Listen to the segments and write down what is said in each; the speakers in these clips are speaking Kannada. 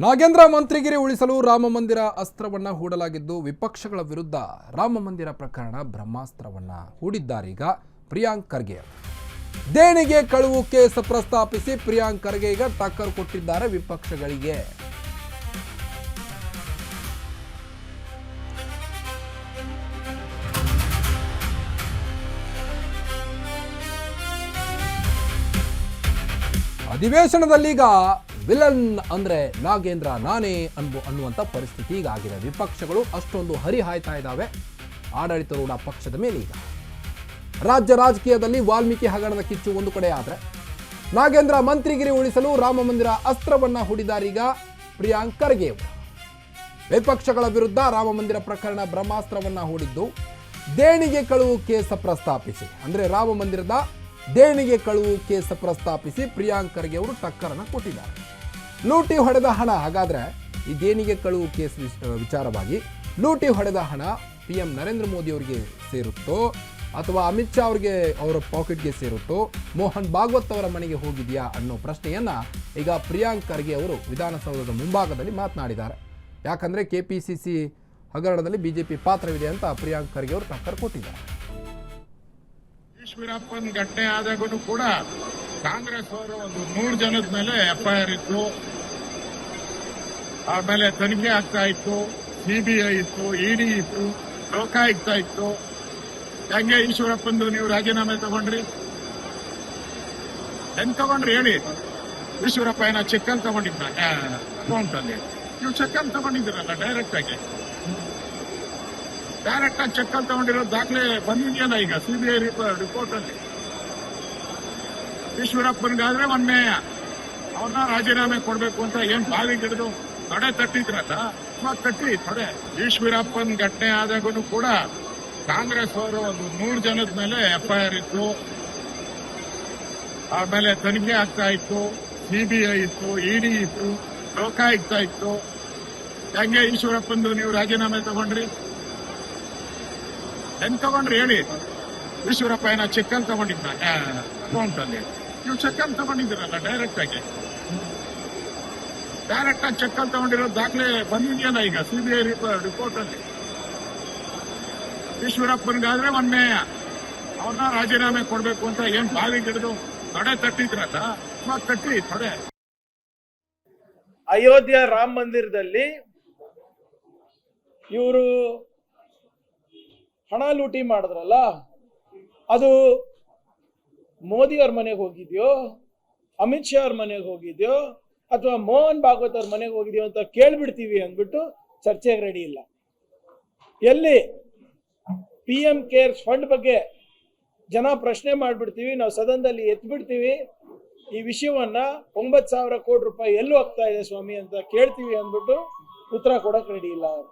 ನಾಗೇಂದ್ರ ಮಂತ್ರಿಗಿರಿ ಉಳಿಸಲು ರಾಮ ಮಂದಿರ ಅಸ್ತ್ರವನ್ನ ಹೂಡಲಾಗಿದ್ದು ವಿಪಕ್ಷಗಳ ವಿರುದ್ಧ ರಾಮ ಮಂದಿರ ಪ್ರಕರಣ ಬ್ರಹ್ಮಾಸ್ತ್ರವನ್ನ ಹೂಡಿದ್ದಾರೀಗ ಪ್ರಿಯಾಂಕ್ ಖರ್ಗೆ. ದೇಣಿಗೆ ಕಳುವು ಕೇಸ್ ಪ್ರಸ್ತಾಪಿಸಿ ಪ್ರಿಯಾಂಕ್ ಖರ್ಗೆ ಈಗ ಟಕ್ಕರ್ ಕೊಟ್ಟಿದ್ದಾರೆ ವಿಪಕ್ಷಗಳಿಗೆ. ಅಧಿವೇಶನದಲ್ಲೀಗ ವಿಲನ್ ಅಂದ್ರೆ ನಾಗೇಂದ್ರ ನಾನೇ ಅನ್ನುವಂಥ ಪರಿಸ್ಥಿತಿ ಈಗ ಆಗಿದೆ. ವಿಪಕ್ಷಗಳು ಅಷ್ಟೊಂದು ಹರಿಹಾಯ್ತಾ ಇದ್ದಾವೆ ಆಡಳಿತಾರೂಢ ಪಕ್ಷದ ಮೇಲೆ. ಈಗ ರಾಜ್ಯ ರಾಜಕೀಯದಲ್ಲಿ ವಾಲ್ಮೀಕಿ ಹಗರಣದ ಕಿಚ್ಚು ಒಂದು ಕಡೆ ಆದರೆ ನಾಗೇಂದ್ರ ಮಂತ್ರಿಗಿರಿ ಉಳಿಸಲು ರಾಮ ಮಂದಿರ ಅಸ್ತ್ರವನ್ನ ಹೂಡಿದಾರೀಗ ಪ್ರಿಯಾಂಕ್ ಖರ್ಗೆ. ವಿಪಕ್ಷಗಳ ವಿರುದ್ಧ ರಾಮ ಮಂದಿರ ಪ್ರಕರಣ ಬ್ರಹ್ಮಾಸ್ತ್ರವನ್ನ ಹೂಡಿದ್ದು ದೇಣಿಗೆ ಕಳುವು ಕೇಸ್ ಪ್ರಸ್ತಾಪಿಸಿ, ಅಂದ್ರೆ ರಾಮ ಮಂದಿರದ ದೇಣಿಗೆ ಕಳುವು ಕೇಸ್ ಪ್ರಸ್ತಾಪಿಸಿ ಪ್ರಿಯಾಂಕ್ ಖರ್ಗೆ ಅವರು ಟಕ್ಕರನ್ನು ಕೊಟ್ಟಿದ್ದಾರೆ. ಲೂಟಿ ಹೊಡೆದ ಹಣ, ಹಾಗಾದ್ರೆ ಈ ದೇಣಿಗೆ ಕಳುವು ಕೇಸ್ ವಿಚಾರವಾಗಿ ಲೂಟಿ ಹೊಡೆದ ಹಣ PM ನರೇಂದ್ರ ಮೋದಿ ಅವರಿಗೆ ಸೇರುತ್ತೋ ಅಥವಾ ಅಮಿತ್ ಶಾ ಅವರಿಗೆ ಅವರ ಪಾಕೆಟ್ಗೆ ಸೇರುತ್ತೋ, ಮೋಹನ್ ಭಾಗವತ್ ಅವರ ಮನೆಗೆ ಹೋಗಿದೆಯಾ ಅನ್ನೋ ಪ್ರಶ್ನೆಯನ್ನ ಈಗ ಪ್ರಿಯಾಂಕ್ ಖರ್ಗೆ ಅವರು ವಿಧಾನಸೌಧದ ಮುಂಭಾಗದಲ್ಲಿ ಮಾತನಾಡಿದ್ದಾರೆ. ಯಾಕಂದ್ರೆ KPCC ಹಗರಣದಲ್ಲಿ BJP ಪಾತ್ರವಿದೆ ಅಂತ ಪ್ರಿಯಾಂಕ್ ಖರ್ಗೆ ಅವರು ಟಕ್ಕರ್ ಕೊಟ್ಟಿದ್ದಾರೆ. ಈಶ್ವರಪ್ಪನ್ ಘಟನೆ ಆದಾಗೂ ಕೂಡ ಕಾಂಗ್ರೆಸ್ ಅವರು ಒಂದು 100 ಜನದ ಮೇಲೆ FIR ಇತ್ತು, ಆಮೇಲೆ ತನಿಖೆ ಆಗ್ತಾ ಇತ್ತು, CBI ಇತ್ತು, ED ಇತ್ತು, ಲೋಕಾಯುಕ್ತ ಇತ್ತು. ಹೆಂಗೆ ಈಶ್ವರಪ್ಪಂದು ನೀವು ರಾಜೀನಾಮೆ ತಗೊಂಡ್ರಿ? ಹೆಂಗ್ ತಗೊಂಡ್ರಿ ಹೇಳಿ? ಈಶ್ವರಪ್ಪ ಏನೋ ಚೆಕ್ ಅಲ್ಲಿ ತಗೊಂಡಿದ್ದ ಅಕೌಂಟ್ ಅಲ್ಲಿ? ನೀವು ಚೆಕ್ ಅಲ್ಲಿ ತಗೊಂಡಿದ್ದೀರಲ್ಲ, ಡೈರೆಕ್ಟ್ ಆಗಿ ಚೆಕ್ ಅಲ್ಲಿ ತಗೊಂಡಿರೋ ದಾಖಲೆ ಬಂದಿದೆಯಲ್ಲ ಈಗ CBI ರಿಪೋರ್ಟ್ ಅಲ್ಲಿ. ಈಶ್ವರಪ್ಪನ್ಗಾದ್ರೆ ಒಮ್ಮೆ ಅವ್ರನ್ನ ರಾಜೀನಾಮೆ ಕೊಡ್ಬೇಕು ಅಂತ ಏನ್ ಬಾವಿ ಗಿಡದು ತಡೆ ತಟ್ಟಿದ್ರಲ್ಲ, ತಟ್ಟಿ ತಡೆ. ಈಶ್ವರಪ್ಪನ್ ಘಟನೆ ಆದಾಗೂ ಕೂಡ ಕಾಂಗ್ರೆಸ್ ಅವರು ಒಂದು 100 ಜನದ ಮೇಲೆ FIR ಇತ್ತು, ಆಮೇಲೆ ತನಿಖೆ ಆಗ್ತಾ ಇತ್ತು, CBI ಇತ್ತು, ED ಇತ್ತು, ಲೋಕಾಯುಕ್ತ ಇತ್ತು. ಹೆಂಗೆ ಈಶ್ವರಪ್ಪಂದು ನೀವು ರಾಜೀನಾಮೆ ತಗೊಂಡ್ರಿ? ಹೆಂಗ್ ತಗೊಂಡ್ರಿ ಹೇಳಿ? ಈಶ್ವರಪ್ಪ ಏನೋ ಚೆಕ್ ಅಲ್ಲಿ ತಗೊಂಡಿದ್ದ ಅಕೌಂಟ್ ಅಲ್ಲಿ? ನೀವು ಚೆಕ್ ಅಲ್ಲಿ ತಗೊಂಡಿದ್ದೀರಲ್ಲ, ಡೈರೆಕ್ಟ್ ಆಗಿ ಚೆಕ್ ಅಲ್ಲಿ ತಗೊಂಡಿರೋ ದಾಖಲೆ ಬಂದಿದೆಯಲ್ಲ ಈಗ CBI ರಿಪೋರ್ಟ್ ಅಲ್ಲಿ. ಈಶ್ವರಪ್ಪನ್ಗಾದ್ರೆ ಒಮ್ಮೆ ಅವ್ರನ್ನ ರಾಜೀನಾಮೆ ಕೊಡ್ಬೇಕು ಅಂತ ಏನ್ ಬಾವಿ ಗಿಡದು ತಡೆ ತಟ್ಟಿದ್ರಲ್ಲ, ತಟ್ಟಿ ತಡೆ. ಅಯೋಧ್ಯ ರಾಮ ಮಂದಿರದಲ್ಲಿ ಇವರು ಹಣ ಲೂಟಿ ಮಾಡಿದ್ರಲ್ಲ, ಅದು ಮೋದಿ ಅವ್ರ ಮನೆಗೆ ಹೋಗಿದ್ಯೋ, ಅಮಿತ್ ಶಾ ಅವ್ರ ಮನೆಗೆ ಹೋಗಿದ್ಯೋ, ಅಥವಾ ಮೋಹನ್ ಭಾಗವತ್ ಅವ್ರ ಮನೆಗೆ ಹೋಗಿದ್ಯೋ ಅಂತ ಕೇಳ್ಬಿಡ್ತೀವಿ ಅಂದ್ಬಿಟ್ಟು ಚರ್ಚೆಗೆ ರೆಡಿ ಇಲ್ಲ. ಎಲ್ಲಿ PM ಕೇರ್ಸ್ ಫಂಡ್ ಬಗ್ಗೆ ಜನ ಪ್ರಶ್ನೆ ಮಾಡ್ಬಿಡ್ತೀವಿ, ನಾವು ಸದನದಲ್ಲಿ ಎತ್ಬಿಡ್ತೀವಿ, ಈ ವಿಷಯವನ್ನ 9,000 ಕೋಟಿ ರೂಪಾಯಿ ಎಲ್ಲೂ ಹೋಗ್ತಾ ಇದೆ ಸ್ವಾಮಿ ಅಂತ ಕೇಳ್ತೀವಿ ಅಂದ್ಬಿಟ್ಟು ಉತ್ತರ ಕೊಡಕ್ ರೆಡಿ ಇಲ್ಲ ಅವರು.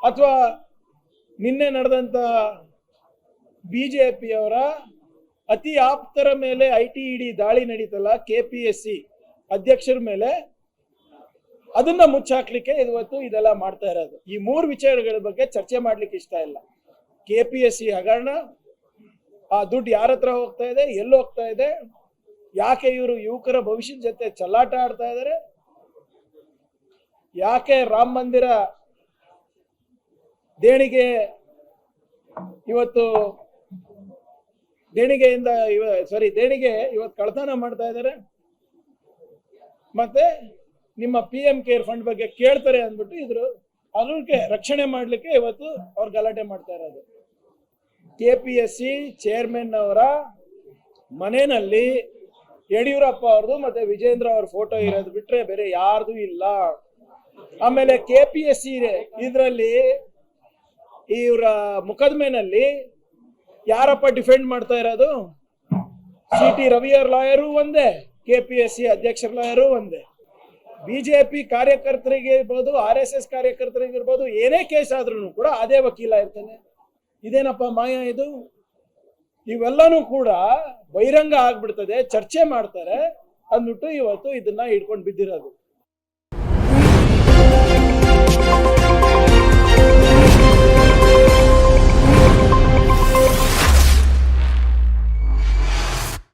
ಅಥವಾ ನಿನ್ನೆ ನಡೆದಂತ BJP ಅವರ ಅತಿ ಆಪ್ತರ ಮೇಲೆ ITED ದಾಳಿ ನಡೀತಲ್ಲ, KPSC ಅಧ್ಯಕ್ಷರ ಮೇಲೆ, ಅದನ್ನ ಮುಚ್ಚಾಕ್ಲಿಕ್ಕೆ ಇವತ್ತು ಇದೆಲ್ಲ ಮಾಡ್ತಾ ಇರೋದು. ಈ 3 ವಿಚಾರಗಳ ಬಗ್ಗೆ ಚರ್ಚೆ ಮಾಡ್ಲಿಕ್ಕೆ ಇಷ್ಟ ಇಲ್ಲ. KPSC ಹಗರಣ, ಆ ದುಡ್ಡು ಯಾರ ಹತ್ರ ಹೋಗ್ತಾ ಇದೆ, ಎಲ್ಲಿ ಹೋಗ್ತಾ ಇದೆ, ಯಾಕೆ ಇವರು ಯುವಕರ ಭವಿಷ್ಯದ ಜೊತೆ ಚಲ್ಲಾಟ ಆಡ್ತಾ ಇದ್ದಾರೆ, ಯಾಕೆ ರಾಮ ಮಂದಿರ ದೇಣಿಗೆ ಇವತ್ತು ಕಳ್ತನ ಮಾಡ್ತಾ ಇದ್ದಾರೆ, ಮತ್ತೆ ನಿಮ್ಮ PM ಕೇರ್ ಫಂಡ್ ಬಗ್ಗೆ ಕೇಳ್ತಾರೆ ಅಂದ್ಬಿಟ್ಟು ಅದಕ್ಕೆ ರಕ್ಷಣೆ ಮಾಡ್ಲಿಕ್ಕೆ ಇವತ್ತು ಅವ್ರು ಗಲಾಟೆ ಮಾಡ್ತಾ ಇರೋದು. KPSC ಚೇರ್ಮನ್ ಅವರ ಮನೆಯಲ್ಲಿ ಯಡಿಯೂರಪ್ಪ ಅವ್ರದ್ದು ಮತ್ತೆ ವಿಜೇಂದ್ರ ಅವ್ರ ಫೋಟೋ ಇರೋದು ಬಿಟ್ರೆ ಬೇರೆ ಯಾರ್ದು ಇಲ್ಲ. ಆಮೇಲೆ KPSC ಇದರಲ್ಲಿ ಇವರ ಮುಕದ್ಮೆನಲ್ಲಿ ಯಾರಪ್ಪ ಡಿಫೆಂಡ್ ಮಾಡ್ತಾ ಇರೋದು? CT ರವಿ ಅವ್ರ ಲಾಯರು ಒಂದೇ, KPSC ಅಧ್ಯಕ್ಷರ ಲಾಯರು ಒಂದೇ. BJP ಕಾರ್ಯಕರ್ತರಿಗೆ ಇರ್ಬೋದು, RSS ಕಾರ್ಯಕರ್ತರಿಗಿರ್ಬೋದು, ಏನೇ ಕೇಸ್ ಆದ್ರೂ ಕೂಡ ಅದೇ ವಕೀಲ ಇರ್ತಾನೆ. ಇದೇನಪ್ಪ ಮಾಯ ಇದು? ಇವೆಲ್ಲನೂ ಕೂಡ ಬಹಿರಂಗ ಆಗ್ಬಿಡ್ತದೆ, ಚರ್ಚೆ ಮಾಡ್ತಾರೆ ಅಂದ್ಬಿಟ್ಟು ಇವತ್ತು ಇದನ್ನ ಹಿಡ್ಕೊಂಡು ಬಿದ್ದಿರೋದು.